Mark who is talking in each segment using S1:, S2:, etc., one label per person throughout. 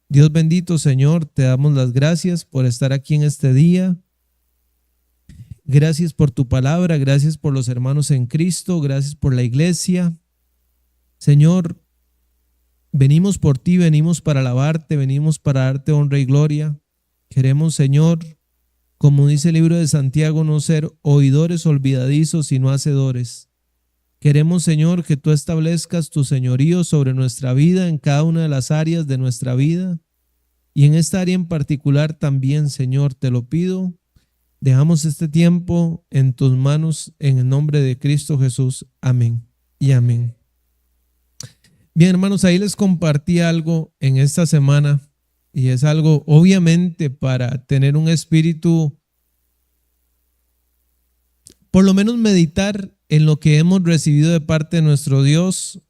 S1: Dios bendito, Señor, te damos las gracias por estar aquí en este día. Gracias por tu palabra, gracias por los hermanos en Cristo, gracias por la iglesia. Señor, venimos por ti, venimos para alabarte, venimos para darte honra y gloria. Queremos, Señor, como dice el libro de Santiago, no ser oidores olvidadizos, sino hacedores. Queremos, Señor, que tú establezcas tu señorío sobre nuestra vida en cada una de las áreas de nuestra vida. Y en esta área en particular también, Señor, te lo pido. Dejamos este tiempo en tus manos en el nombre de Cristo Jesús. Amén y amén. Bien, hermanos, ahí les compartí algo en esta semana y es algo obviamente para tener un espíritu, por lo menos meditar en lo que hemos recibido de parte de nuestro Dios.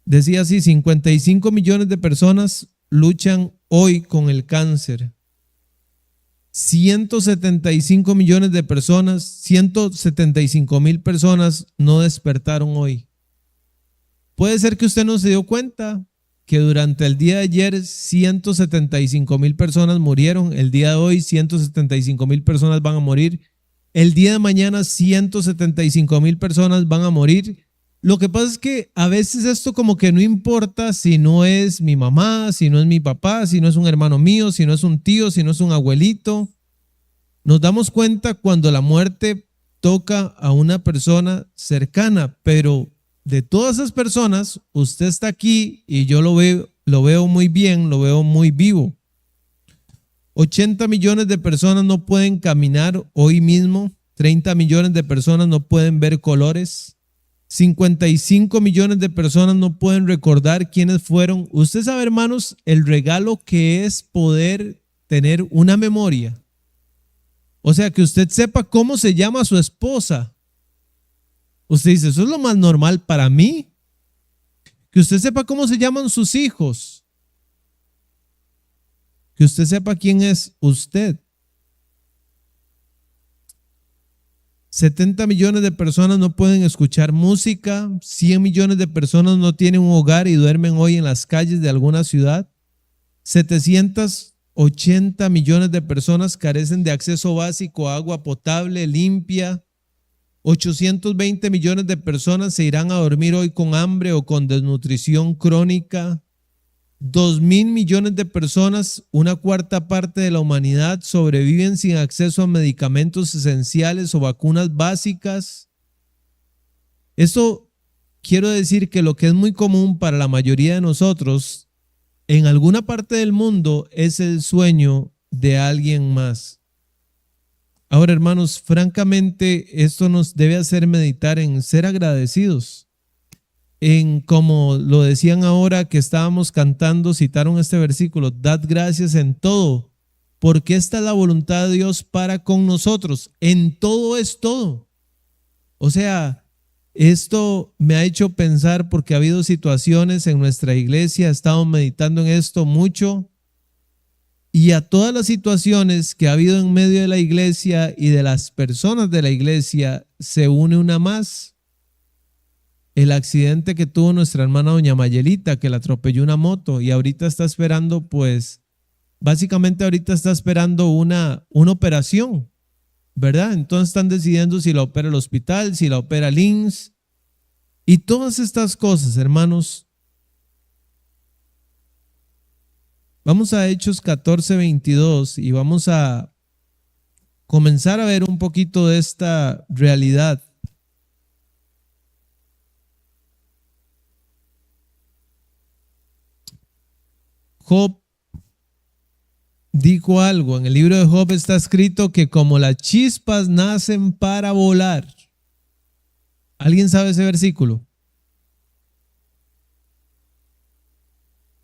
S1: Decía así, 55 millones de personas luchan hoy con el cáncer. 175 millones de personas, 175,000 personas no despertaron hoy. Puede ser que usted no se dio cuenta que durante el día de ayer 175,000 personas murieron. El día de hoy 175,000 personas van a morir. El día de mañana 175,000 personas van a morir. Lo que pasa es que a veces esto como que no importa si no es mi mamá, si no es mi papá, si no es un hermano mío, si no es un tío, si no es un abuelito. Nos damos cuenta cuando la muerte toca a una persona cercana, pero de todas esas personas, usted está aquí y yo lo veo muy bien, lo veo muy vivo. 80 millones de personas no pueden caminar hoy mismo, 30 millones de personas no pueden ver colores, 55 millones de personas no pueden recordar quiénes fueron. Usted sabe, hermanos, el regalo que es poder tener una memoria. O sea, que usted sepa cómo se llama su esposa. Usted dice, eso es lo más normal para mí. Que usted sepa cómo se llaman sus hijos. Que usted sepa quién es usted. 70 millones de personas no pueden escuchar música. 100 millones de personas no tienen un hogar y duermen hoy en las calles de alguna ciudad. 780 millones de personas carecen de acceso básico a agua potable, limpia. 820 millones de personas se irán a dormir hoy con hambre o con desnutrición crónica. 2,000 millones de personas, una cuarta parte de la humanidad, sobreviven sin acceso a medicamentos esenciales o vacunas básicas. Esto quiero decir que lo que es muy común para la mayoría de nosotros, en alguna parte del mundo, es el sueño de alguien más. Ahora, hermanos, francamente, esto nos debe hacer meditar en ser agradecidos. En como lo decían ahora que estábamos cantando, citaron este versículo, dad gracias en todo, porque esta es la voluntad de Dios para con nosotros. En todo es todo. O sea, esto me ha hecho pensar porque ha habido situaciones en nuestra iglesia, he estado meditando en esto mucho. Y a todas las situaciones que ha habido en medio de la iglesia y de las personas de la iglesia se une una más. El accidente que tuvo nuestra hermana doña Mayelita, que la atropelló una moto y ahorita está esperando, pues, básicamente ahorita está esperando una operación, ¿verdad? Entonces están decidiendo si la opera el hospital, si la opera el IMSS. Y todas estas cosas, hermanos. Vamos a Hechos 14:22 y vamos a comenzar a ver un poquito de esta realidad. Job dijo algo, en el libro de Job está escrito que como las chispas nacen para volar. ¿Alguien sabe ese versículo?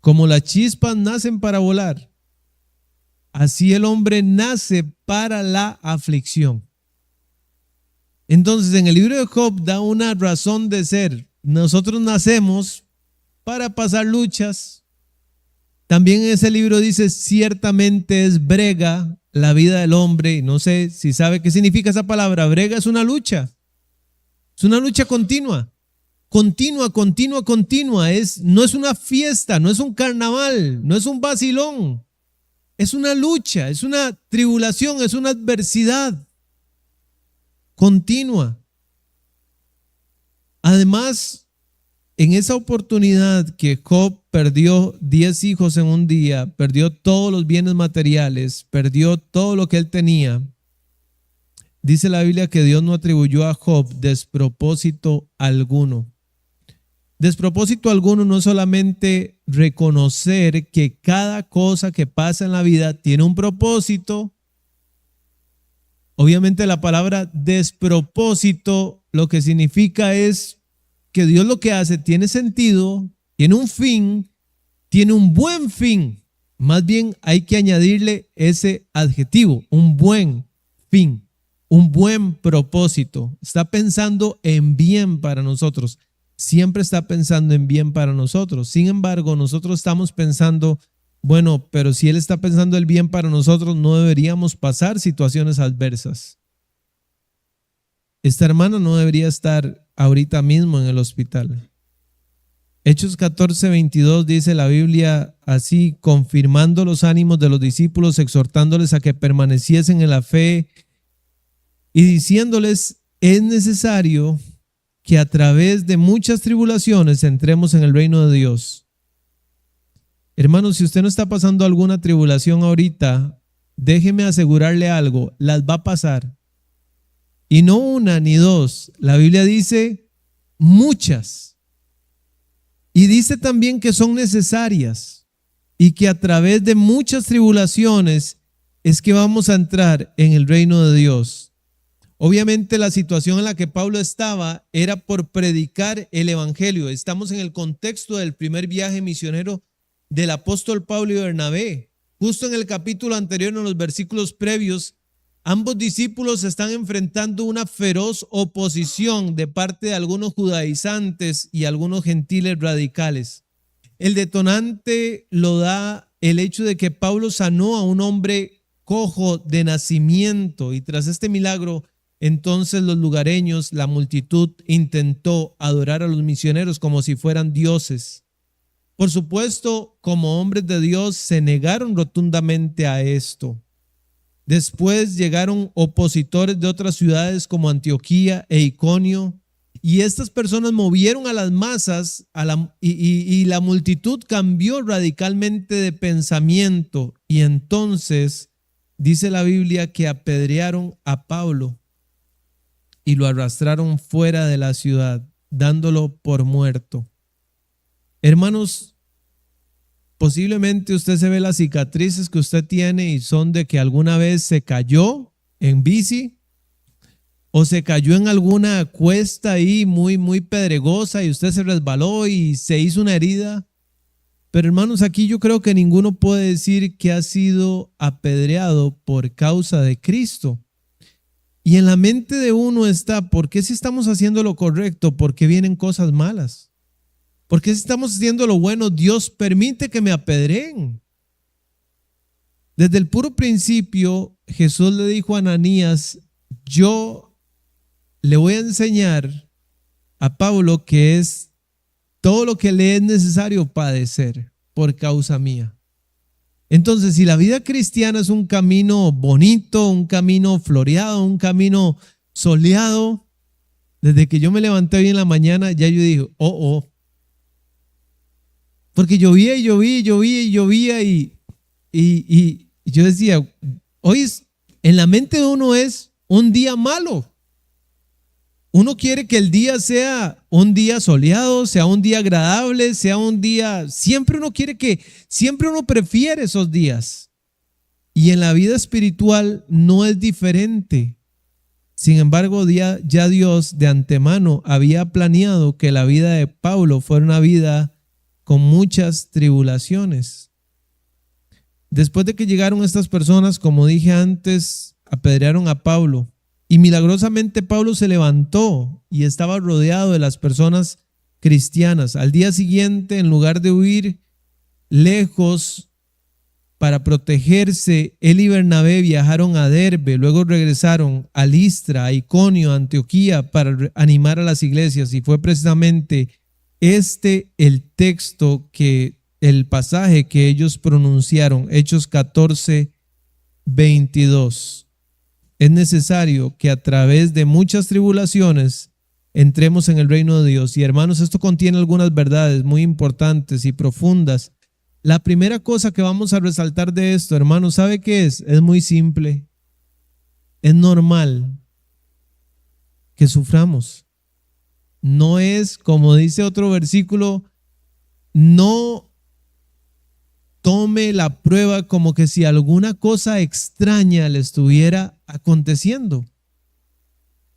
S1: Como las chispas nacen para volar, así el hombre nace para la aflicción. Entonces, en el libro de Job da una razón de ser. Nosotros nacemos para pasar luchas. También en ese libro dice, ciertamente es brega la vida del hombre. No sé si sabe qué significa esa palabra. Brega es una lucha continua. continua. No es una fiesta, no es un carnaval, no es un vacilón. Es una lucha, es una tribulación, es una adversidad continua. Además, en esa oportunidad que Job perdió 10 hijos en un día, perdió todos los bienes materiales, perdió todo lo que él tenía, dice la Biblia que Dios no atribuyó a Job despropósito alguno. Despropósito alguno no es solamente reconocer que cada cosa que pasa en la vida tiene un propósito. Obviamente la palabra despropósito lo que significa es que Dios lo que hace tiene sentido, tiene un fin, tiene un buen fin. Más bien hay que añadirle ese adjetivo, un buen fin, un buen propósito. Está pensando en bien para nosotros. Siempre está pensando en bien para nosotros. Sin embargo, nosotros estamos pensando, bueno, pero si Él está pensando el bien para nosotros, no deberíamos pasar situaciones adversas. Esta hermana no debería estar ahorita mismo en el hospital. Hechos 14:22 dice la Biblia así, confirmando los ánimos de los discípulos, exhortándoles a que permaneciesen en la fe y diciéndoles, es necesario que a través de muchas tribulaciones entremos en el reino de Dios. Hermanos, si usted no está pasando alguna tribulación ahorita, déjeme asegurarle algo, las va a pasar. Y no una ni dos, la Biblia dice muchas. Y dice también que son necesarias y que a través de muchas tribulaciones es que vamos a entrar en el reino de Dios. Obviamente la situación en la que Pablo estaba era por predicar el evangelio. Estamos en el contexto del primer viaje misionero del apóstol Pablo y Bernabé. Justo en el capítulo anterior, en los versículos previos, ambos discípulos están enfrentando una feroz oposición de parte de algunos judaizantes y algunos gentiles radicales. El detonante lo da el hecho de que Pablo sanó a un hombre cojo de nacimiento y tras este milagro, entonces los lugareños, la multitud, intentó adorar a los misioneros como si fueran dioses. Por supuesto, como hombres de Dios, se negaron rotundamente a esto. Después llegaron opositores de otras ciudades como Antioquía e Iconio, y estas personas movieron a las masas y la multitud cambió radicalmente de pensamiento. Y entonces dice la Biblia que apedrearon a Pablo y lo arrastraron fuera de la ciudad, dándolo por muerto. Hermanos, posiblemente usted se ve las cicatrices que usted tiene y son de que alguna vez se cayó en bici o se cayó en alguna cuesta ahí muy pedregosa y usted se resbaló y se hizo una herida. Pero hermanos, aquí yo creo que ninguno puede decir que ha sido apedreado por causa de Cristo. Y en la mente de uno está, ¿por qué si estamos haciendo lo correcto? ¿Por qué vienen cosas malas? ¿Por qué si estamos haciendo lo bueno, Dios permite que me apedreen? Desde el puro principio, Jesús le dijo a Ananías, yo le voy a enseñar a Pablo que es todo lo que le es necesario padecer por causa mía. Entonces, si la vida cristiana es un camino bonito, un camino floreado, un camino soleado, desde que yo me levanté hoy en la mañana, ya yo dije, porque llovía y yo decía, hoy en la mente de uno es un día malo. Uno quiere que el día sea un día soleado, sea un día agradable, sea un día, siempre uno prefiere esos días. Y en la vida espiritual no es diferente. Sin embargo, ya Dios de antemano había planeado que la vida de Pablo fuera una vida con muchas tribulaciones. Después de que llegaron estas personas, como dije antes, apedrearon a Pablo. Y milagrosamente Pablo se levantó y estaba rodeado de las personas cristianas. Al día siguiente, en lugar de huir lejos, para protegerse, él y Bernabé viajaron a Derbe, luego regresaron a Listra, a Iconio, a Antioquía para animar a las iglesias, y fue precisamente el texto el pasaje que ellos pronunciaron, Hechos 14:22. Es necesario que a través de muchas tribulaciones entremos en el reino de Dios. Y hermanos, esto contiene algunas verdades muy importantes y profundas. La primera cosa que vamos a resaltar de esto, hermanos, ¿sabe qué es? Es muy simple. Es normal que suframos. No es, como dice otro versículo, no tome la prueba como que si alguna cosa extraña le estuviera aconteciendo.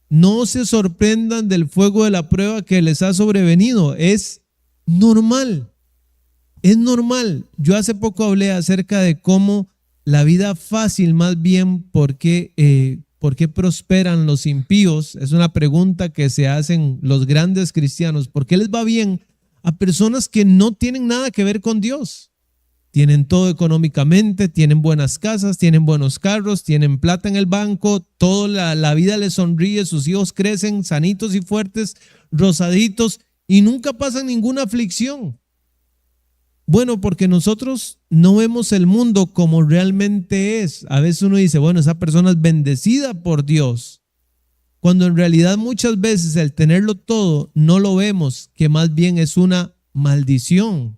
S1: No se sorprendan del fuego de la prueba que les ha sobrevenido. Es normal. Es normal. Yo hace poco hablé acerca de cómo la vida fácil, más bien, ¿por qué prosperan los impíos? Es una pregunta que se hacen los grandes cristianos. ¿Por qué les va bien a personas que no tienen nada que ver con Dios? Tienen todo económicamente, tienen buenas casas, tienen buenos carros, tienen plata en el banco, toda la vida les sonríe, sus hijos crecen sanitos y fuertes, rosaditos, y nunca pasan ninguna aflicción. Bueno, porque nosotros no vemos el mundo como realmente es. A veces uno dice, bueno, esa persona es bendecida por Dios, cuando en realidad muchas veces el tenerlo todo no lo vemos, que más bien es una maldición.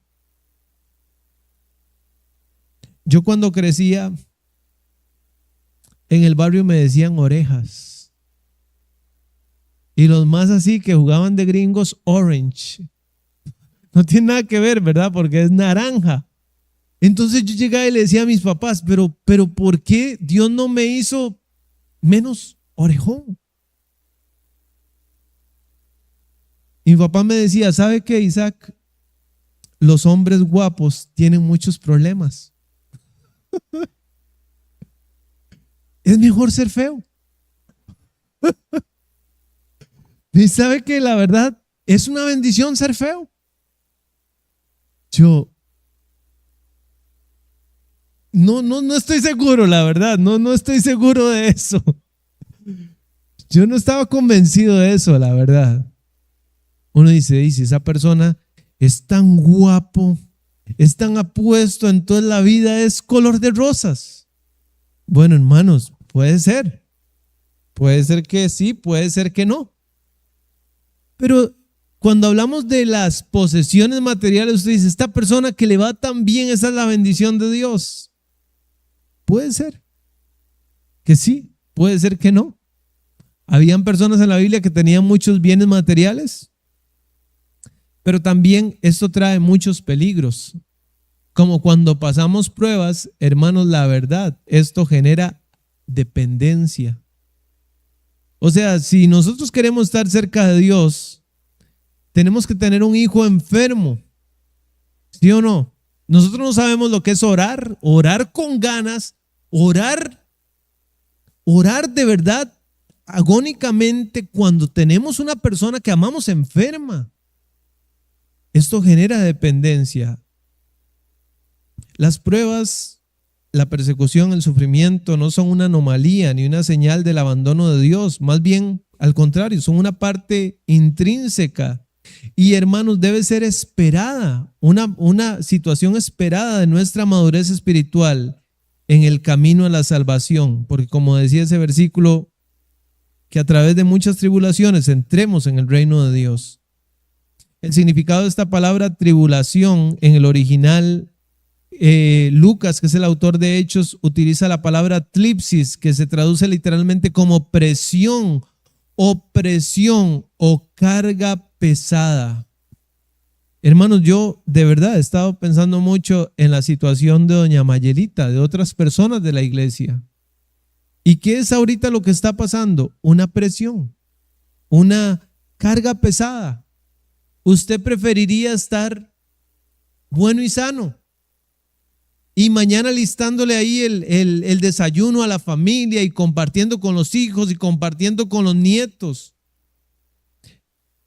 S1: Yo cuando crecía en el barrio me decían orejas, y los más así que jugaban de gringos, orange. No tiene nada que ver, ¿verdad? Porque es naranja. Entonces yo llegaba y le decía a mis papás, pero ¿por qué Dios no me hizo menos orejón? Y mi papá me decía, ¿sabe qué, Isaac? Los hombres guapos tienen muchos problemas. Es mejor ser feo. Y sabe que la verdad es una bendición ser feo. Yo no estoy seguro, la verdad, no estoy seguro de eso. Yo no estaba convencido de eso, la verdad. Uno dice, esa persona es tan guapo, es tan apuesto, entonces la vida es color de rosas. Bueno, hermanos, puede ser que sí, puede ser que no. Pero cuando hablamos de las posesiones materiales, usted dice, esta persona que le va tan bien, esa es la bendición de Dios. Puede ser que sí, puede ser que no. Habían personas en la Biblia que tenían muchos bienes materiales, pero también esto trae muchos peligros. Como cuando pasamos pruebas, hermanos, la verdad, esto genera dependencia. O sea, si nosotros queremos estar cerca de Dios, tenemos que tener un hijo enfermo, ¿sí o no? Nosotros no sabemos lo que es orar con ganas, orar de verdad, agónicamente, cuando tenemos una persona que amamos enferma. Esto genera dependencia. Las pruebas, la persecución, el sufrimiento no son una anomalía ni una señal del abandono de Dios. Más bien, al contrario, son una parte intrínseca. Y hermanos, debe ser esperada, una situación esperada de nuestra madurez espiritual en el camino a la salvación. Porque como decía ese versículo, que a través de muchas tribulaciones entremos en el reino de Dios. El significado de esta palabra tribulación en el original, Lucas, que es el autor de Hechos, utiliza la palabra tlipsis, que se traduce literalmente como presión, opresión o carga pesada. Hermanos, yo de verdad he estado pensando mucho en la situación de doña Mayelita, de otras personas de la iglesia. ¿Y qué es ahorita lo que está pasando? Una presión, una carga pesada. ¿Usted preferiría estar bueno y sano y mañana listándole ahí el desayuno a la familia y compartiendo con los hijos y compartiendo con los nietos?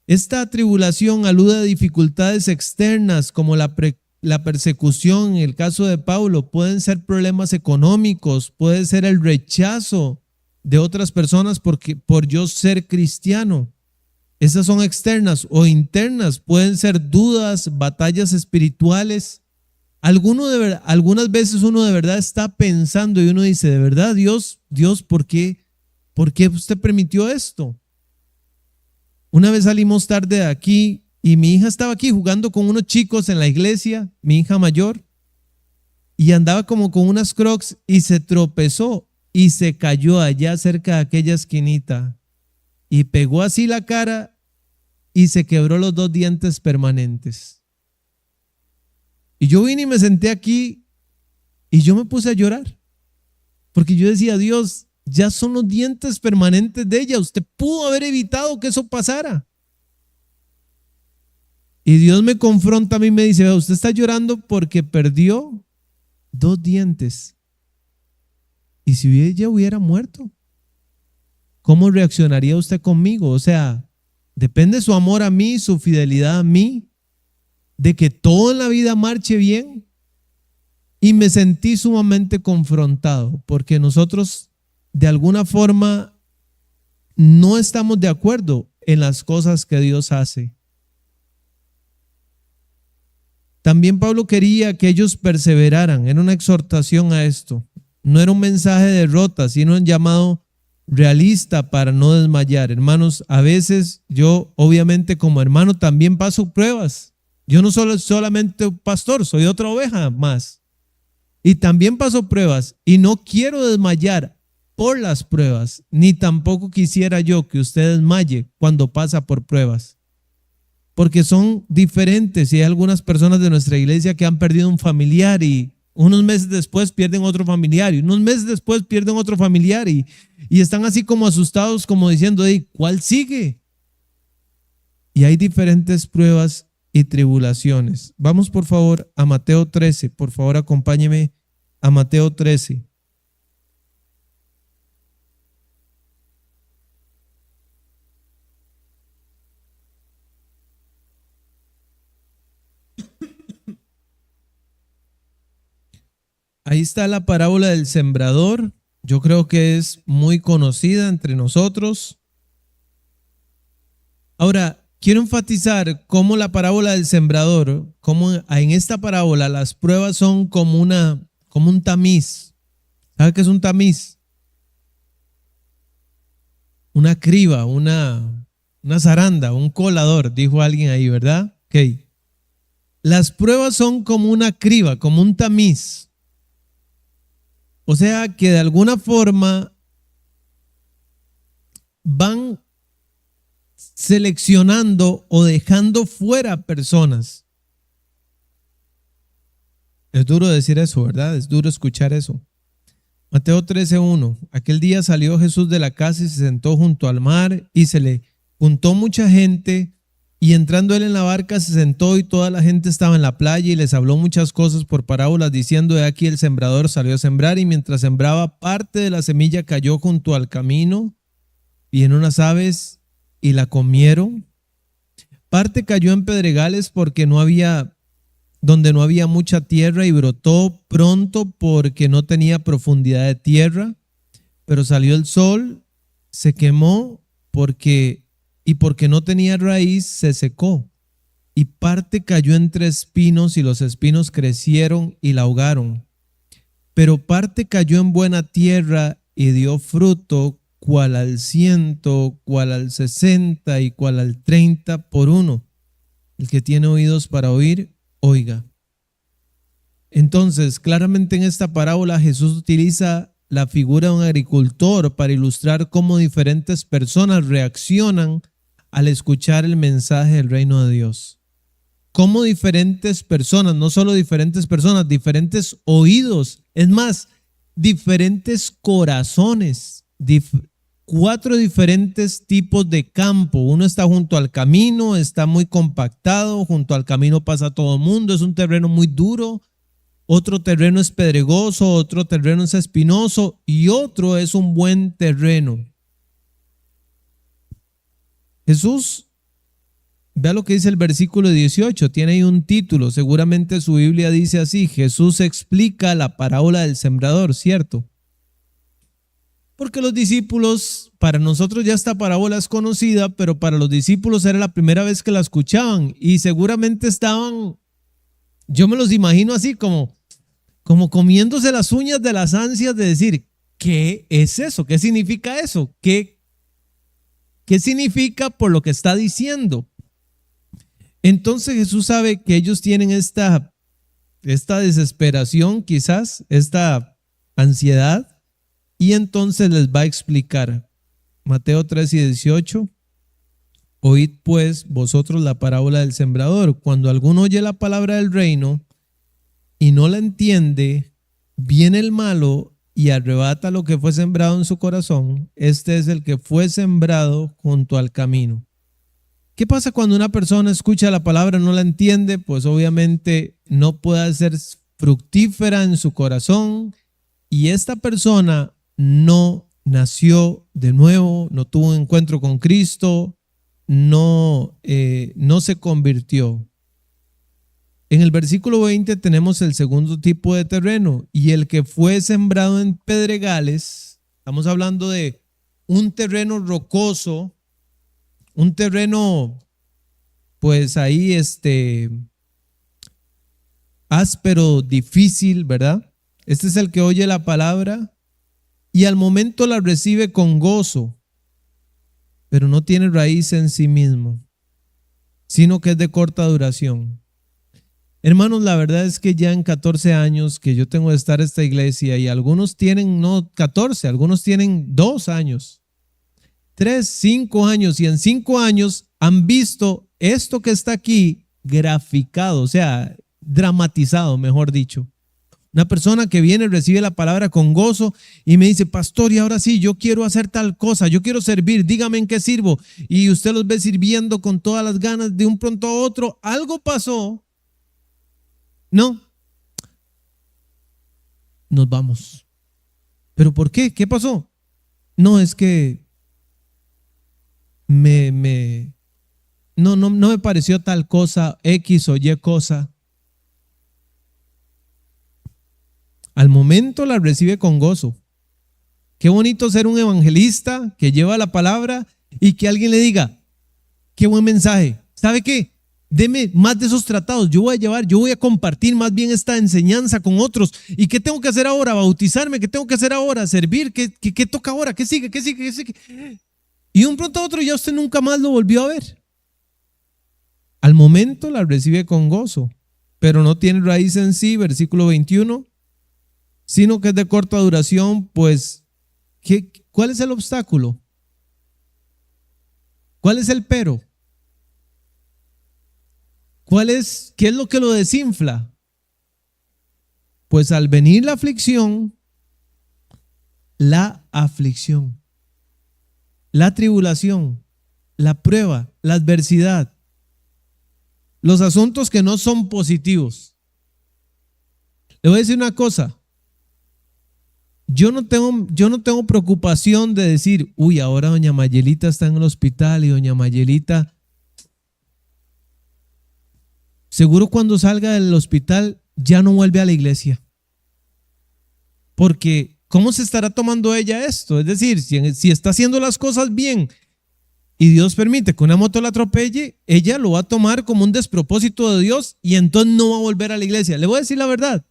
S1: Esta tribulación alude a dificultades externas como la la persecución, en el caso de Pablo, pueden ser problemas económicos, puede ser el rechazo de otras personas por yo ser cristiano. Esas son externas o internas, pueden ser dudas, batallas espirituales. Algunas veces uno de verdad está pensando y uno dice, de verdad, Dios, ¿por qué usted permitió esto? Una vez salimos tarde de aquí y mi hija estaba aquí jugando con unos chicos en la iglesia, mi hija mayor, y andaba como con unas Crocs y se tropezó y se cayó allá cerca de aquella esquinita y pegó así la cara y se quebró los 2 dientes permanentes. Y yo vine y me senté aquí y yo me puse a llorar porque yo decía, Dios, ya son los dientes permanentes de ella, usted pudo haber evitado que eso pasara. Y Dios me confronta a mí y me dice, usted está llorando porque perdió 2 dientes. Y si ella hubiera muerto, ¿cómo reaccionaría usted conmigo? O sea, depende su amor a mí, su fidelidad a mí, de que todo en la vida marche bien. Y me sentí sumamente confrontado porque nosotros de alguna forma no estamos de acuerdo en las cosas que Dios hace. También Pablo quería que ellos perseveraran, era una exhortación a esto. No era un mensaje de derrota, sino un llamado realista para no desmayar. Hermanos, a veces yo obviamente como hermano también paso pruebas. Yo no soy solamente un pastor, soy otra oveja más. Y también paso pruebas y no quiero desmayar por las pruebas, ni tampoco quisiera yo que usted desmaye cuando pasa por pruebas. Porque son diferentes y hay algunas personas de nuestra iglesia que han perdido un familiar y unos meses después pierden otro familiar y unos meses después pierden otro familiar y están así como asustados como diciendo, ¿cuál sigue? Y hay diferentes pruebas y tribulaciones. Vamos por favor a Mateo 13, por favor acompáñeme a Mateo 13. Ahí está la parábola del sembrador. Yo creo que es muy conocida entre nosotros. Ahora, quiero enfatizar cómo la parábola del sembrador, cómo en esta parábola las pruebas son como un tamiz. ¿Sabe qué es un tamiz? Una criba, una zaranda, un colador, dijo alguien ahí, ¿verdad? Ok. Las pruebas son como una criba, como un tamiz. O sea que de alguna forma van seleccionando o dejando fuera personas. Es duro decir eso, ¿verdad? Es duro escuchar eso. Mateo 13:1. Aquel día salió Jesús de la casa y se sentó junto al mar y se le juntó mucha gente. Y entrando él en la barca se sentó y toda la gente estaba en la playa y les habló muchas cosas por parábolas diciendo, he aquí el sembrador salió a sembrar y mientras sembraba parte de la semilla cayó junto al camino y en unas aves y la comieron. Parte cayó en pedregales porque donde no había mucha tierra y brotó pronto porque no tenía profundidad de tierra, pero salió el sol, se quemó porque no tenía raíz, se secó. Y parte cayó entre espinos y los espinos crecieron y la ahogaron. Pero parte cayó en buena tierra y dio fruto, cual al 100, cual al 60 y cual al 30 por uno. El que tiene oídos para oír, oiga. Entonces, claramente en esta parábola Jesús utiliza la figura de un agricultor para ilustrar cómo diferentes personas reaccionan al escuchar el mensaje del reino de Dios. Cómo diferentes personas, no solo diferentes personas, diferentes oídos, es más, diferentes corazones, 4 diferentes tipos de campo. Uno está junto al camino, está muy compactado, junto al camino pasa todo el mundo, es un terreno muy duro. Otro terreno es pedregoso, otro terreno es espinoso y otro es un buen terreno. Jesús Vea lo que dice el versículo 18, tiene ahí un título, seguramente su Biblia dice así: Jesús explica la parábola del sembrador, ¿cierto? Porque los discípulos, para nosotros ya esta parábola es conocida, pero para los discípulos era la primera vez que la escuchaban y seguramente estaban, yo me los imagino así como comiéndose las uñas de las ansias de decir, ¿qué es eso? ¿Qué significa eso? ¿Qué significa por lo que está diciendo? Entonces Jesús sabe que ellos tienen esta desesperación, quizás, esta ansiedad, y entonces les va a explicar. Mateo 3:18, oíd pues vosotros la parábola del sembrador. Cuando alguno oye la palabra del reino y no la entiende, viene el malo y arrebata lo que fue sembrado en su corazón. Este es el que fue sembrado junto al camino. ¿Qué pasa cuando una persona escucha la palabra y no la entiende? Pues obviamente no puede ser fructífera en su corazón y esta persona no nació de nuevo, no tuvo un encuentro con Cristo, no se convirtió. En el versículo 20 tenemos el segundo tipo de terreno y el que fue sembrado en pedregales. Estamos hablando de un terreno rocoso, un terreno pues ahí áspero, difícil, ¿verdad? Este es el que oye la palabra y al momento la recibe con gozo, pero no tiene raíz en sí mismo, sino que es de corta duración. Hermanos, la verdad es que ya en 14 años que yo tengo de estar en esta iglesia y algunos tienen no 14, algunos tienen 2 años, 3, 5 años y en 5 años han visto esto que está aquí graficado, o sea, dramatizado, mejor dicho. Una persona que viene, recibe la palabra con gozo y me dice, pastor, y ahora sí, yo quiero hacer tal cosa, yo quiero servir, dígame en qué sirvo. Y usted los ve sirviendo con todas las ganas de un pronto a otro. Algo pasó. No. Nos vamos. ¿Pero por qué? ¿Qué pasó? No, es que no me pareció tal cosa, X o Y cosa. Al momento la recibe con gozo. Qué bonito ser un evangelista que lleva la palabra y que alguien le diga, qué buen mensaje. ¿Sabe qué? Deme más de esos tratados. Yo voy a compartir más bien esta enseñanza con otros. ¿Y qué tengo que hacer ahora? Bautizarme. ¿Qué tengo que hacer ahora? Servir. ¿Qué toca ahora? ¿Qué sigue? ¿Qué sigue? ¿Qué sigue? Y de un pronto a otro ya usted nunca más lo volvió a ver. Al momento la recibe con gozo, pero no tiene raíz en sí, versículo 21, sino que es de corta duración. Pues, ¿cuál es el obstáculo? ¿Cuál es el pero? ¿Qué es lo que lo desinfla? Pues al venir la aflicción, la tribulación, la prueba, la adversidad, los asuntos que no son positivos. Le voy a decir una cosa. Yo no tengo preocupación de decir, uy, ahora doña Mayelita está en el hospital y doña Mayelita, seguro cuando salga del hospital ya no vuelve a la iglesia. Porque, ¿cómo se estará tomando ella esto? Es decir, si está haciendo las cosas bien y Dios permite que una moto la atropelle, ella lo va a tomar como un despropósito de Dios y entonces no va a volver a la iglesia. Le voy a decir la verdad.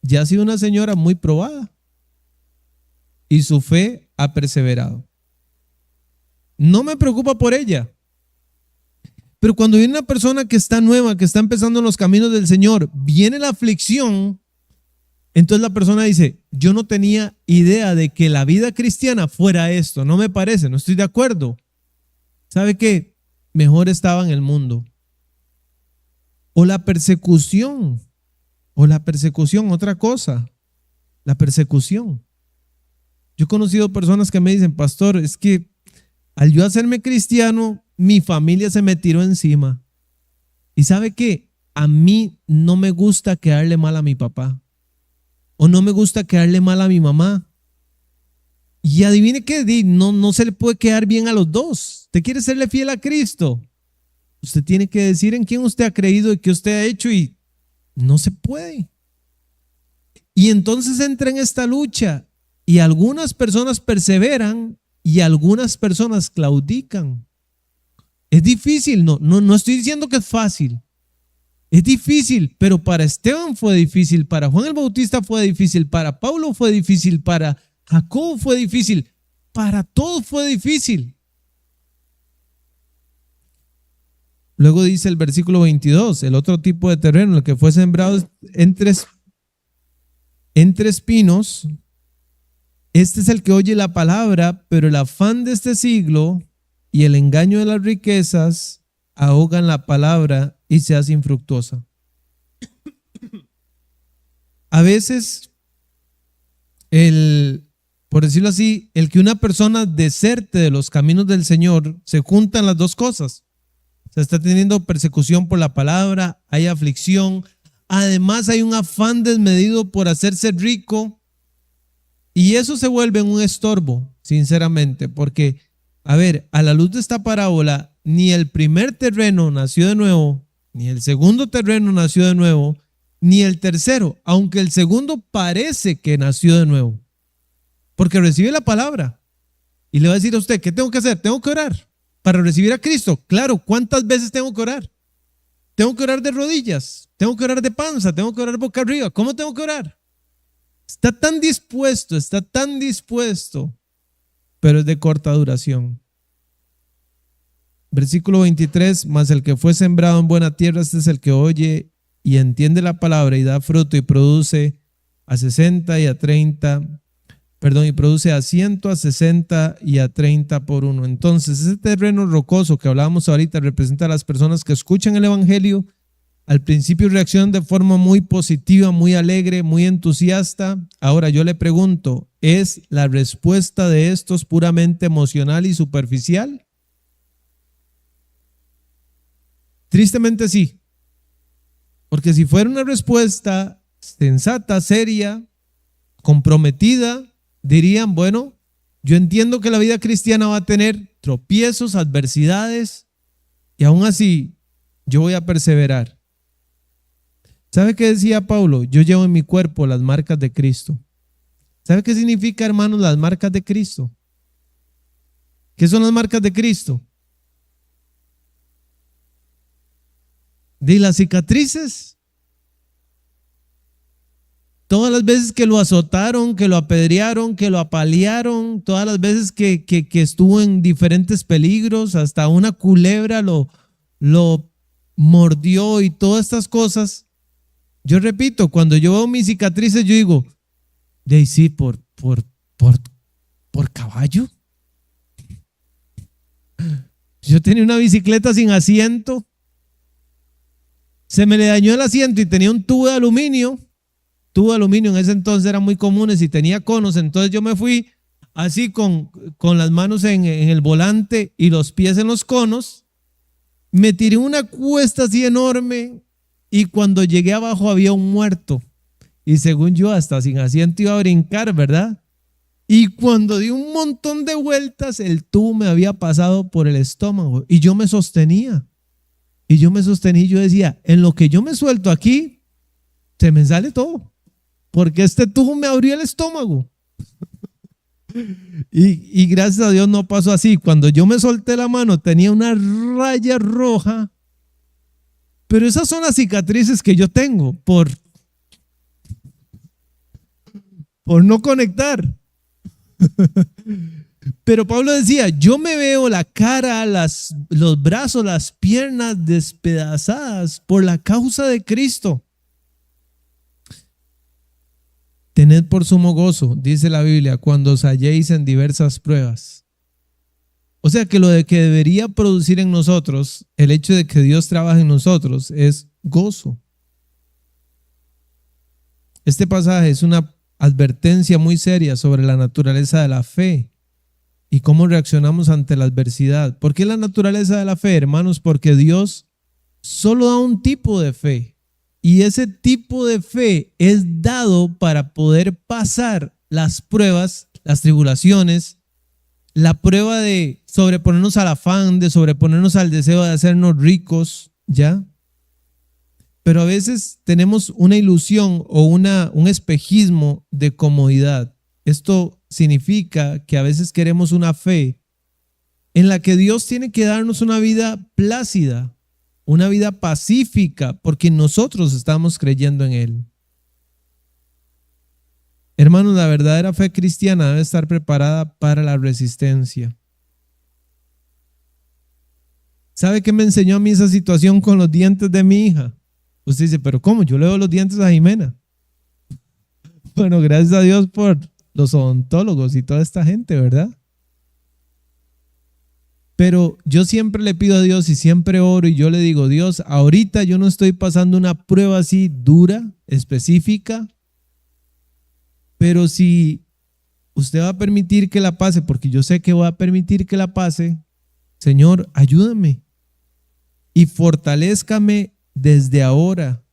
S1: Ya ha sido una señora muy probada y su fe ha perseverado. No me preocupa por ella. Pero cuando viene una persona que está nueva, que está empezando en los caminos del Señor, viene la aflicción, entonces la persona dice, yo no tenía idea de que la vida cristiana fuera esto, no me parece, no estoy de acuerdo. ¿Sabe qué? Mejor estaba en el mundo. O la persecución, otra cosa, la persecución. Yo he conocido personas que me dicen, pastor, es que al yo hacerme cristiano, mi familia se me tiró encima. ¿Y sabe qué? A mí no me gusta quedarle mal a mi papá. O no me gusta quedarle mal a mi mamá. Y adivine qué, no se le puede quedar bien a los dos. Usted quiere serle fiel a Cristo. Usted tiene que decir en quién usted ha creído y qué usted ha hecho y no se puede. Y entonces entra en esta lucha y algunas personas perseveran y algunas personas claudican. Es difícil, no estoy diciendo que es fácil. Es difícil, pero para Esteban fue difícil, para Juan el Bautista fue difícil, para Pablo fue difícil, para Jacob fue difícil, para todos fue difícil. Luego dice el versículo 22, el otro tipo de terreno, el que fue sembrado entre espinos, este es el que oye la palabra, pero el afán de este siglo y el engaño de las riquezas ahogan la palabra y se hace infructuosa. A veces, por decirlo así, el que una persona deserte de los caminos del Señor, se juntan las dos cosas. Se está teniendo persecución por la palabra, hay aflicción, además hay un afán desmedido por hacerse rico y eso se vuelve un estorbo, sinceramente, porque, a ver, a la luz de esta parábola, ni el primer terreno nació de nuevo, ni el segundo terreno nació de nuevo, ni el tercero, aunque el segundo parece que nació de nuevo, porque recibe la palabra y le va a decir a usted, ¿qué tengo que hacer? Tengo que orar para recibir a Cristo. Claro, ¿cuántas veces tengo que orar? Tengo que orar de rodillas, tengo que orar de panza, tengo que orar boca arriba. ¿Cómo tengo que orar? Está tan dispuesto, pero es de corta duración. Versículo 23, mas el que fue sembrado en buena tierra, este es el que oye y entiende la palabra y da fruto y produce a 60 y a 30, y produce a 100, a 60 y a 30 por uno. Entonces, ese terreno rocoso que hablábamos ahorita representa a las personas que escuchan el evangelio. Al principio reaccionan de forma muy positiva, muy alegre, muy entusiasta. Ahora yo le pregunto, ¿es la respuesta de estos puramente emocional y superficial? Tristemente sí, porque si fuera una respuesta sensata, seria, comprometida, dirían, bueno, yo entiendo que la vida cristiana va a tener tropiezos, adversidades, y aún así yo voy a perseverar. ¿Sabe qué decía Pablo? Yo llevo en mi cuerpo las marcas de Cristo. ¿Sabe qué significa, hermanos, las marcas de Cristo? ¿Qué son las marcas de Cristo? De las cicatrices. Todas las veces que lo azotaron, que lo apedrearon, que lo apalearon, todas las veces que estuvo en diferentes peligros, hasta una culebra lo mordió y todas estas cosas. Yo repito, cuando yo veo mis cicatrices, yo digo, de ahí sí, por caballo. Yo tenía una bicicleta sin asiento. Se me le dañó el asiento y tenía un tubo de aluminio. Tubo de aluminio en ese entonces eran muy comunes y tenía conos. Entonces yo me fui así con las manos en el volante y los pies en los conos. Me tiré una cuesta así enorme y cuando llegué abajo había un muerto. Y según yo hasta sin asiento iba a brincar, ¿verdad? Y cuando di un montón de vueltas, el tubo me había pasado por el estómago y yo me sostenía. Y yo decía, en lo que yo me suelto aquí, se me sale todo. Porque este tubo me abrió el estómago. Y gracias a Dios no pasó así. Cuando yo me solté la mano tenía una raya roja. Pero esas son las cicatrices que yo tengo por no conectar. Pero Pablo decía, yo me veo la cara, los brazos, las piernas despedazadas por la causa de Cristo. Tened por sumo gozo, dice la Biblia, cuando os halléis en diversas pruebas. O sea que lo de que debería producir en nosotros, el hecho de que Dios trabaje en nosotros, es gozo. Este pasaje es una advertencia muy seria sobre la naturaleza de la fe y cómo reaccionamos ante la adversidad. ¿Por qué la naturaleza de la fe, hermanos? Porque Dios solo da un tipo de fe y ese tipo de fe es dado para poder pasar las pruebas las tribulaciones, la prueba de sobreponernos al afán, de sobreponernos al deseo de hacernos ricos, ¿ya? Pero a veces tenemos una ilusión o un espejismo de comodidad. Esto significa que a veces queremos una fe en la que Dios tiene que darnos una vida plácida, una vida pacífica, porque nosotros estamos creyendo en Él. Hermanos, la verdadera fe cristiana debe estar preparada para la resistencia. ¿Sabe qué me enseñó a mí esa situación con los dientes de mi hija? Usted dice, ¿pero cómo? Yo le doy los dientes a Jimena. Bueno, gracias a Dios por los odontólogos y toda esta gente, ¿verdad? Pero yo siempre le pido a Dios y siempre oro y yo le digo, Dios, ahorita yo no estoy pasando una prueba así dura, específica, pero si usted va a permitir que la pase, porque yo sé que va a permitir que la pase, Señor, ayúdame y fortalézcame desde ahora.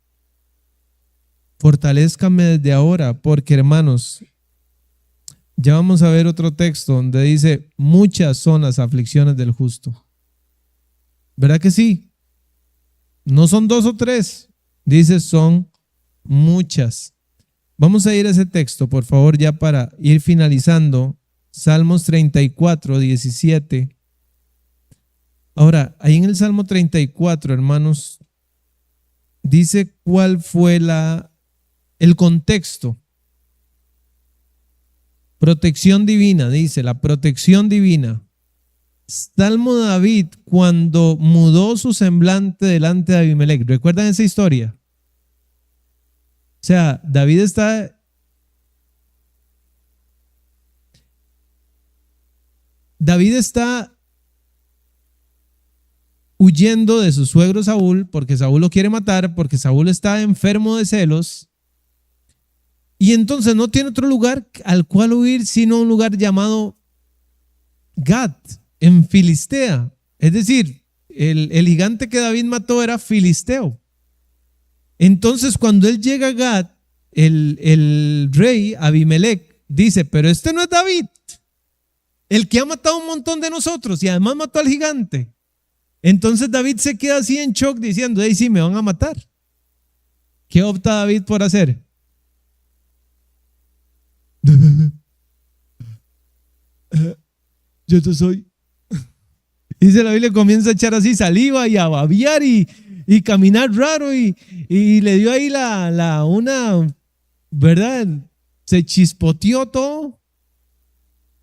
S1: Fortalézcame desde ahora, porque hermanos, ya vamos a ver otro texto donde dice, muchas son las aflicciones del justo. ¿Verdad que sí? No son 2 o 3, dice son muchas. Vamos a ir a ese texto, por favor, ya para ir finalizando. Salmos 34, 17. Ahora, ahí en el Salmo 34, hermanos, dice cuál fue el contexto. Protección divina, dice, la protección divina. Salmo de David cuando mudó su semblante delante de Abimelech. ¿Recuerdan esa historia? O sea, David está huyendo de su suegro Saúl porque Saúl lo quiere matar, porque Saúl está enfermo de celos. Y entonces no tiene otro lugar al cual huir sino un lugar llamado Gat, en Filistea. Es decir, el gigante que David mató era filisteo. Entonces cuando él llega a Gat, el rey Abimelech dice, pero este no es David, el que ha matado un montón de nosotros y además mató al gigante. Entonces David se queda así en shock diciendo, hey, sí, me van a matar. ¿Qué opta David por hacer? Yo te soy. Dice la Biblia, comienza a echar así saliva y a babear y caminar raro y le dio ahí una, ¿verdad? Se chispoteó todo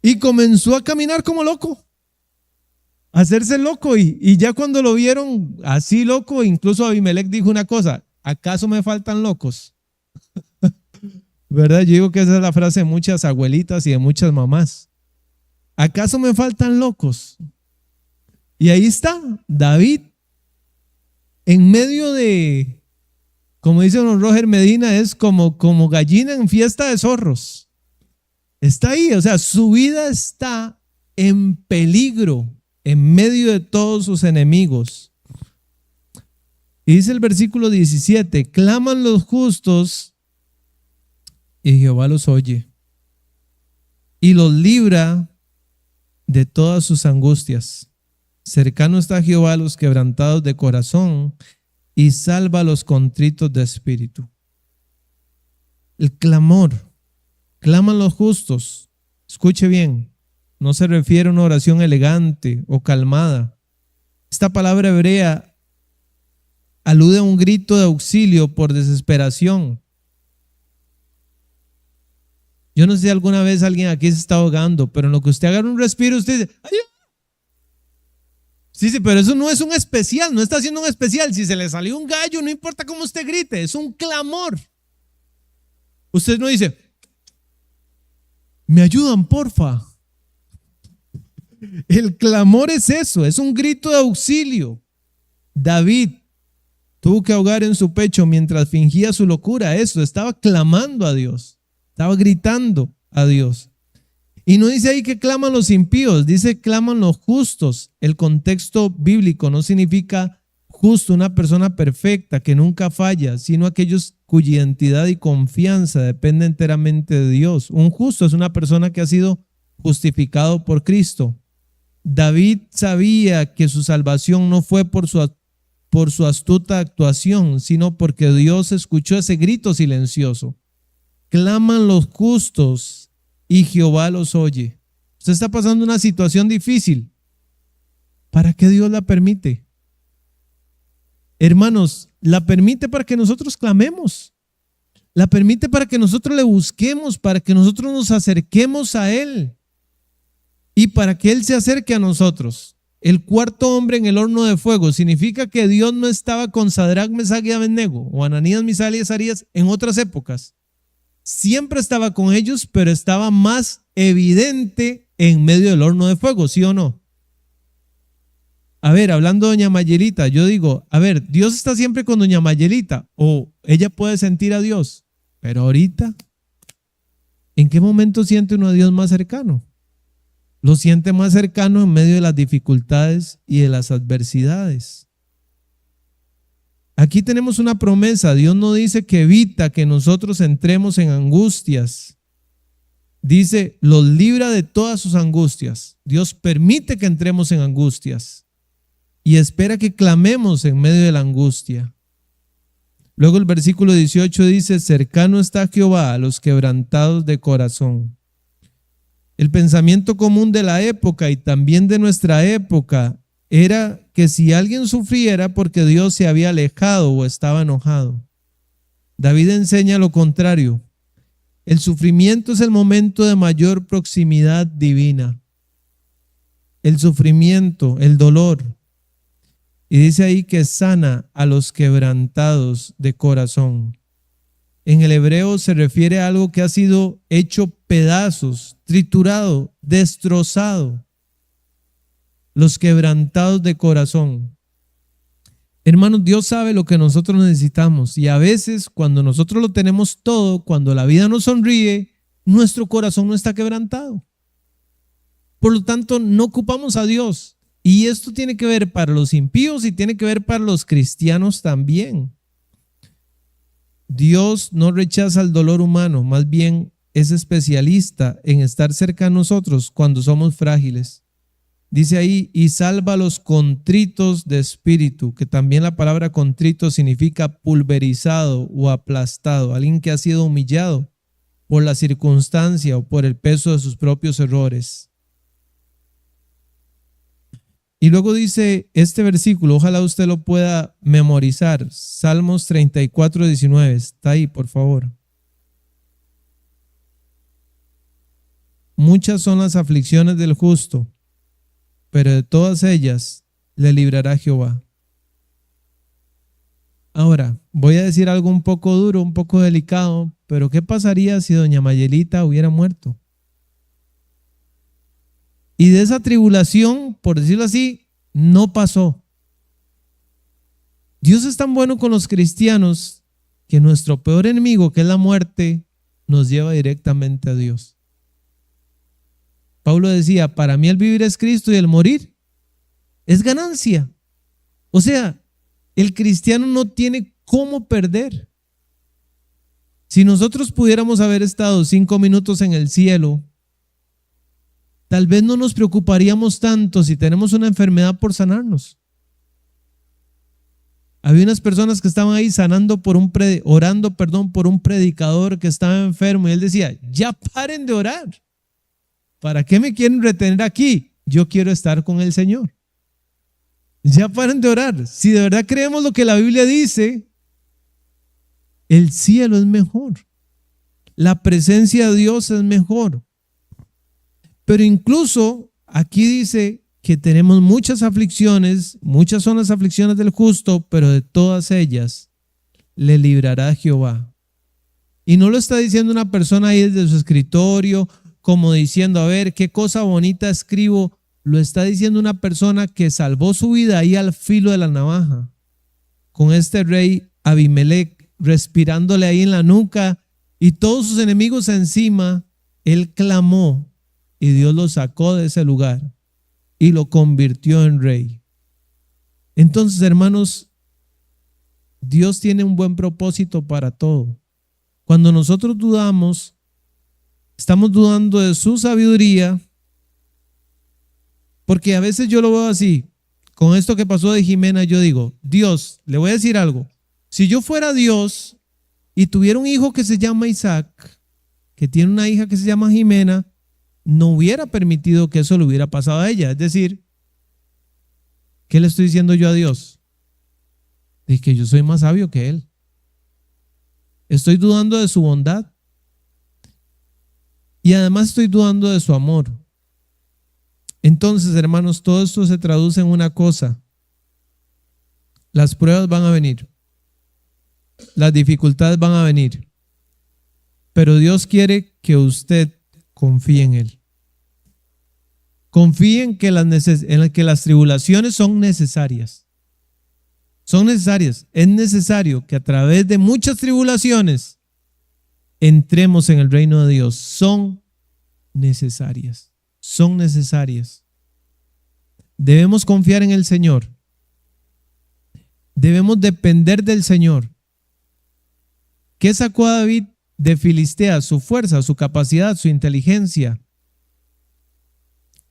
S1: y comenzó a caminar como loco, a hacerse loco y ya cuando lo vieron así loco, incluso Abimelech dijo una cosa, ¿acaso me faltan locos? ¿Verdad? Yo digo que esa es la frase de muchas abuelitas y de muchas mamás. ¿Acaso me faltan locos? Y ahí está David en medio de, como dice don Roger Medina, es como gallina en fiesta de zorros. Está ahí, o sea, su vida está en peligro en medio de todos sus enemigos. Y dice el versículo 17, claman los justos y Jehová los oye y los libra de todas sus angustias. Cercano está Jehová a los quebrantados de corazón y salva a los contritos de espíritu. El clamor, claman los justos. Escuche bien, no se refiere a una oración elegante o calmada. Esta palabra hebrea alude a un grito de auxilio por desesperación. Yo no sé si alguna vez alguien aquí se está ahogando, pero en lo que usted agarra un respiro, usted dice, ¡ay! Sí, pero eso no es un especial, no está haciendo un especial. Si se le salió un gallo, no importa cómo usted grite, es un clamor. Usted no dice, ¿me ayudan, porfa? El clamor es eso, es un grito de auxilio. David tuvo que ahogar en su pecho mientras fingía su locura. Eso, estaba clamando a Dios. Estaba gritando a Dios. Y no dice ahí que claman los impíos, dice claman los justos. El contexto bíblico no significa justo, una persona perfecta que nunca falla, sino aquellos cuya identidad y confianza depende enteramente de Dios. Un justo es una persona que ha sido justificado por Cristo. David sabía que su salvación no fue por su astuta actuación, sino porque Dios escuchó ese grito silencioso. Claman los justos y Jehová los oye. Usted está pasando una situación difícil. ¿Para qué Dios la permite? Hermanos, la permite para que nosotros clamemos. La permite para que nosotros le busquemos, para que nosotros nos acerquemos a Él y para que Él se acerque a nosotros. El cuarto hombre en el horno de fuego significa que Dios no estaba con Sadrac, Mesach y Abednego o Ananías, Misael y Azarías en otras épocas. Siempre estaba con ellos, pero estaba más evidente en medio del horno de fuego, ¿sí o no? A ver, hablando de doña Mayelita, yo digo, a ver, Dios está siempre con doña Mayelita o ella puede sentir a Dios, pero ahorita, ¿en qué momento siente uno a Dios más cercano? Lo siente más cercano en medio de las dificultades y de las adversidades. Aquí tenemos una promesa. Dios no dice que evita que nosotros entremos en angustias. Dice, los libra de todas sus angustias. Dios permite que entremos en angustias y espera que clamemos en medio de la angustia. Luego el versículo 18 dice, cercano está Jehová a los quebrantados de corazón. El pensamiento común de la época y también de nuestra época era que si alguien sufriera porque Dios se había alejado o estaba enojado. David enseña lo contrario. El sufrimiento es el momento de mayor proximidad divina. El sufrimiento, el dolor. Y dice ahí que sana a los quebrantados de corazón. En el hebreo se refiere a algo que ha sido hecho pedazos, triturado, destrozado. Los quebrantados de corazón. Hermanos, Dios sabe lo que nosotros necesitamos y a veces cuando nosotros lo tenemos todo, cuando la vida nos sonríe, nuestro corazón no está quebrantado. Por lo tanto, no ocupamos a Dios. Y esto tiene que ver para los impíos y tiene que ver para los cristianos también. Dios no rechaza el dolor humano, más bien es especialista en estar cerca de nosotros cuando somos frágiles. Dice ahí, y salva a los contritos de espíritu, que también la palabra contrito significa pulverizado o aplastado, alguien que ha sido humillado por la circunstancia o por el peso de sus propios errores. Y luego dice este versículo, ojalá usted lo pueda memorizar, Salmos 34, 19, está ahí, por favor. Muchas son las aflicciones del justo, pero de todas ellas le librará Jehová. Ahora, voy a decir algo un poco duro, un poco delicado, pero ¿qué pasaría si doña Mayelita hubiera muerto? Y de esa tribulación, por decirlo así, no pasó. Dios es tan bueno con los cristianos que nuestro peor enemigo, que es la muerte, nos lleva directamente a Dios. Pablo decía, para mí el vivir es Cristo y el morir es ganancia. O sea, el cristiano no tiene cómo perder. Si nosotros pudiéramos haber estado 5 minutos en el cielo, tal vez no nos preocuparíamos tanto si tenemos una enfermedad por sanarnos. Había unas personas que estaban ahí orando por un predicador que estaba enfermo y él decía, ya paren de orar. ¿Para qué me quieren retener aquí? Yo quiero estar con el Señor. Ya paren de orar. Si de verdad creemos lo que la Biblia dice, el cielo es mejor. La presencia de Dios es mejor. Pero incluso aquí dice que tenemos muchas aflicciones, muchas son las aflicciones del justo, pero de todas ellas le librará Jehová. Y no lo está diciendo una persona ahí desde su escritorio, como diciendo, a ver, qué cosa bonita escribo. Lo está diciendo una persona que salvó su vida ahí al filo de la navaja, con este rey Abimelech respirándole ahí en la nuca y todos sus enemigos encima. Él clamó y Dios lo sacó de ese lugar y lo convirtió en rey. Entonces, hermanos, Dios tiene un buen propósito para todo. Cuando nosotros dudamos, estamos dudando de su sabiduría, porque a veces yo lo veo así. Con esto que pasó de Jimena, yo digo, Dios, le voy a decir algo. Si yo fuera Dios y tuviera un hijo que se llama Isaac, que tiene una hija que se llama Jimena, no hubiera permitido que eso le hubiera pasado a ella. Es decir, ¿qué le estoy diciendo yo a Dios? De que yo soy más sabio que Él. Estoy dudando de su bondad. Y además estoy dudando de su amor. Entonces, hermanos, todo esto se traduce en una cosa. Las pruebas van a venir. Las dificultades van a venir. Pero Dios quiere que usted confíe en Él. Confíe en que las tribulaciones son necesarias. Son necesarias. Es necesario que a través de muchas tribulaciones entremos en el reino de Dios. Son necesarias. Son necesarias. Debemos confiar en el Señor. Debemos depender del Señor. ¿Qué sacó a David de Filistea? Su fuerza, su capacidad, su inteligencia,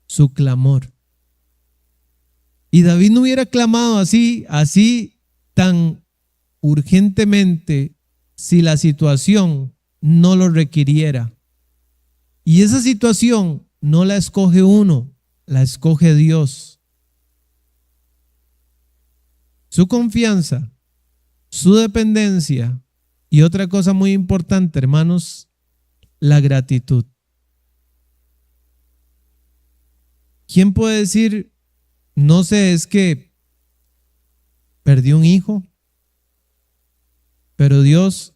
S1: su clamor. Y David no hubiera clamado así tan urgentemente si la situación no lo requiriera. Y esa situación no la escoge uno, la escoge Dios. Su confianza, su dependencia y otra cosa muy importante, hermanos, la gratitud. ¿Quién puede decir, no sé, es que perdí un hijo, pero Dios,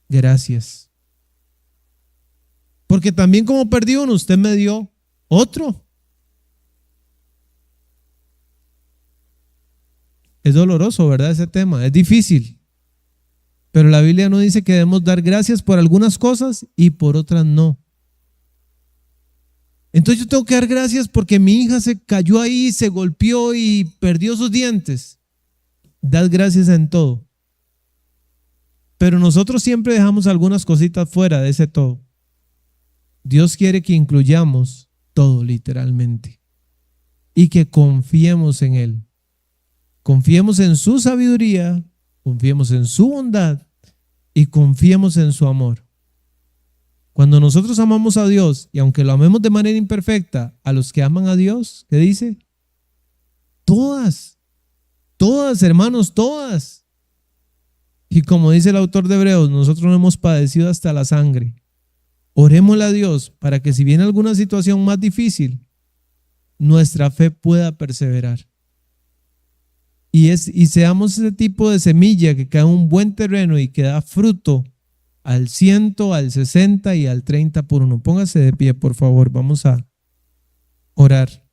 S1: gracias? Porque también como perdí uno, usted me dio otro. Es doloroso, ¿verdad? Ese tema, es difícil. Pero la Biblia no dice que debemos dar gracias por algunas cosas y por otras no. Entonces yo tengo que dar gracias porque mi hija se cayó ahí, se golpeó y perdió sus dientes. Dad gracias en todo. Pero nosotros siempre dejamos algunas cositas fuera de ese todo. Dios quiere que incluyamos todo literalmente y que confiemos en Él. Confiemos en su sabiduría, confiemos en su bondad y confiemos en su amor. Cuando nosotros amamos a Dios, y aunque lo amemos de manera imperfecta, a los que aman a Dios, ¿qué dice? Todas, hermanos, todas. Y como dice el autor de Hebreos, nosotros no hemos padecido hasta la sangre. Orémosle a Dios para que si viene alguna situación más difícil, nuestra fe pueda perseverar. Y seamos ese tipo de semilla que cae en un buen terreno y que da fruto al 100, al 60 y al 30 por uno. Póngase de pie, por favor. Vamos a orar.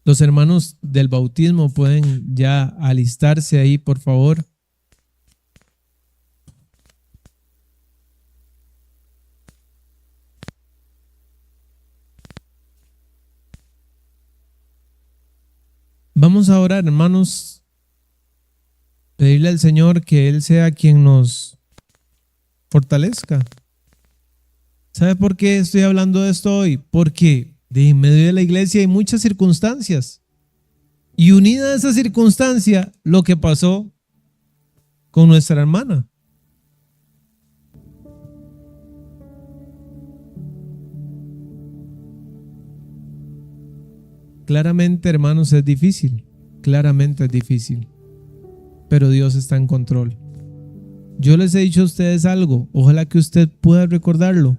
S1: Los hermanos del bautismo pueden ya alistarse ahí, por favor. Vamos a orar, hermanos, pedirle al Señor que Él sea quien nos fortalezca. ¿Sabe por qué estoy hablando de esto hoy? Porque en medio de la iglesia hay muchas circunstancias. Y unida a esa circunstancia, lo que pasó con nuestra hermana. Claramente, hermanos, es difícil. Claramente es difícil. Pero Dios está en control. Yo les he dicho a ustedes algo. Ojalá que usted pueda recordarlo.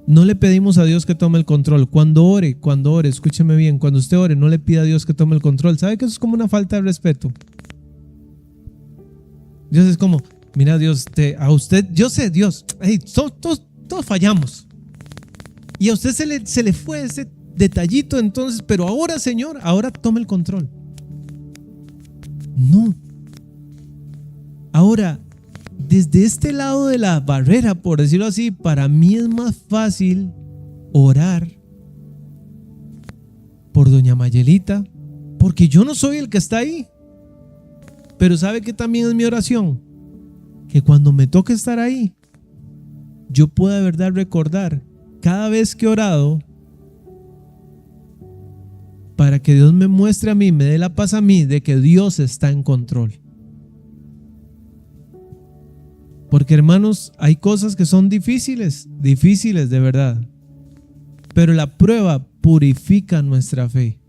S1: No le pedimos a Dios que tome el control. Cuando ore, escúcheme bien. Cuando usted ore, no le pida a Dios que tome el control. ¿Sabe que eso es como una falta de respeto? Dios es como, mira Dios, a usted, yo sé Dios, hey, todos fallamos. Y a usted se le fue ese detallito entonces, pero ahora Señor, ahora tome el control. No. Ahora, desde este lado de la barrera, por decirlo así, para mí es más fácil orar por doña Mayelita, porque yo no soy el que está ahí. Pero ¿sabe qué también es mi oración? Que cuando me toque estar ahí, yo pueda de verdad recordar cada vez que he orado para que Dios me muestre a mí, me dé la paz a mí de que Dios está en control. Porque hermanos, hay cosas que son difíciles de verdad. Pero la prueba purifica nuestra fe.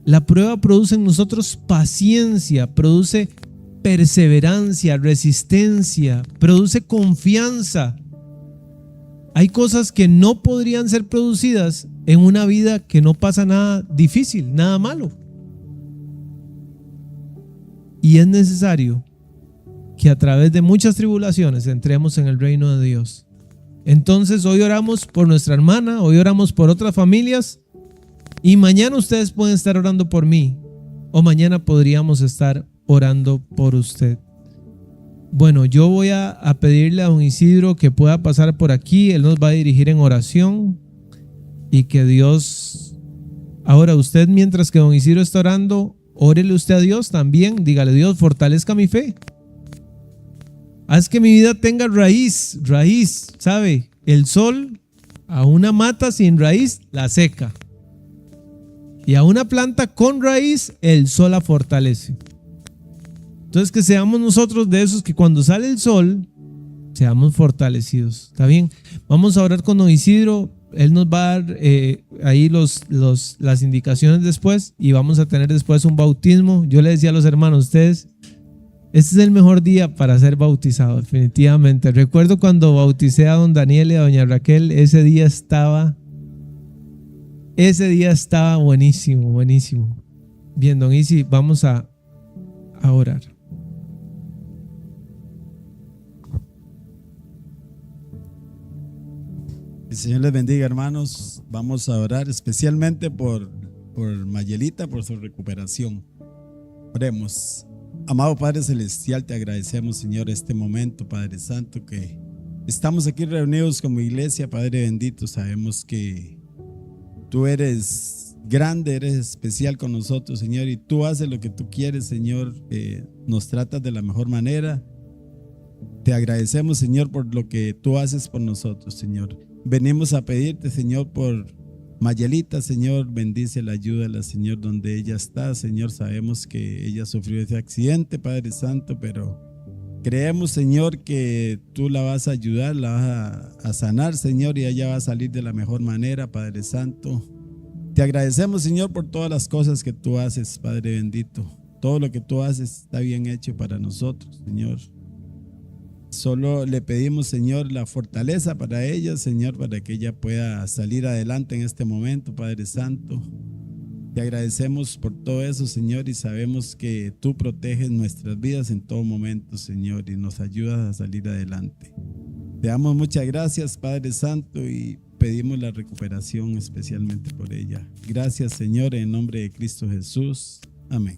S1: La prueba produce en nosotros paciencia, produce perseverancia, resistencia, produce confianza. Hay cosas que no podrían ser producidas en una vida que no pasa nada difícil, nada malo. Y es necesario que a través de muchas tribulaciones entremos en el reino de Dios. Entonces hoy oramos por nuestra hermana, hoy oramos por otras familias y mañana ustedes pueden estar orando por mí o mañana podríamos estar orando por usted. Bueno, yo voy a pedirle a don Isidro que pueda pasar por aquí, él nos va a dirigir en oración y que Dios, ahora usted mientras que don Isidro está orando, órele usted a Dios también, dígale: Dios, fortalezca mi fe. Haz que mi vida tenga raíz, ¿sabe? El sol a una mata sin raíz la seca. Y a una planta con raíz el sol la fortalece. Entonces que seamos nosotros de esos que cuando sale el sol seamos fortalecidos. ¿Está bien? Vamos a orar con don Isidro. Él nos va a dar ahí las indicaciones después y vamos a tener después un bautismo. Yo le decía a los hermanos, ustedes, este es el mejor día para ser bautizado, definitivamente. Recuerdo cuando bauticé a don Daniel y a doña Raquel, ese día estaba buenísimo. Bien, don Isi, vamos a orar.
S2: El Señor les bendiga, hermanos. Vamos a orar especialmente por Mayelita, por su recuperación. Oremos. Amado Padre Celestial, te agradecemos, Señor, este momento, Padre Santo, que estamos aquí reunidos como iglesia. Padre bendito, sabemos que tú eres grande, eres especial con nosotros, Señor, y tú haces lo que tú quieres, Señor. Nos tratas de la mejor manera. Te agradecemos, Señor, por lo que tú haces por nosotros, Señor. Venimos a pedirte, Señor, por Mayelita, Señor, bendícela, ayúdala, Señor, donde ella está, Señor. Sabemos que ella sufrió ese accidente, Padre Santo, pero creemos, Señor, que tú la vas a ayudar, la vas a sanar, Señor, y ella va a salir de la mejor manera, Padre Santo. Te agradecemos, Señor, por todas las cosas que tú haces, Padre bendito. Todo lo que tú haces está bien hecho para nosotros, Señor. Solo le pedimos, Señor, la fortaleza para ella, Señor, para que ella pueda salir adelante en este momento, Padre Santo. Te agradecemos por todo eso, Señor, y sabemos que tú proteges nuestras vidas en todo momento, Señor, y nos ayudas a salir adelante. Te damos muchas gracias, Padre Santo, y pedimos la recuperación especialmente por ella. Gracias, Señor, en nombre de Cristo Jesús. Amén.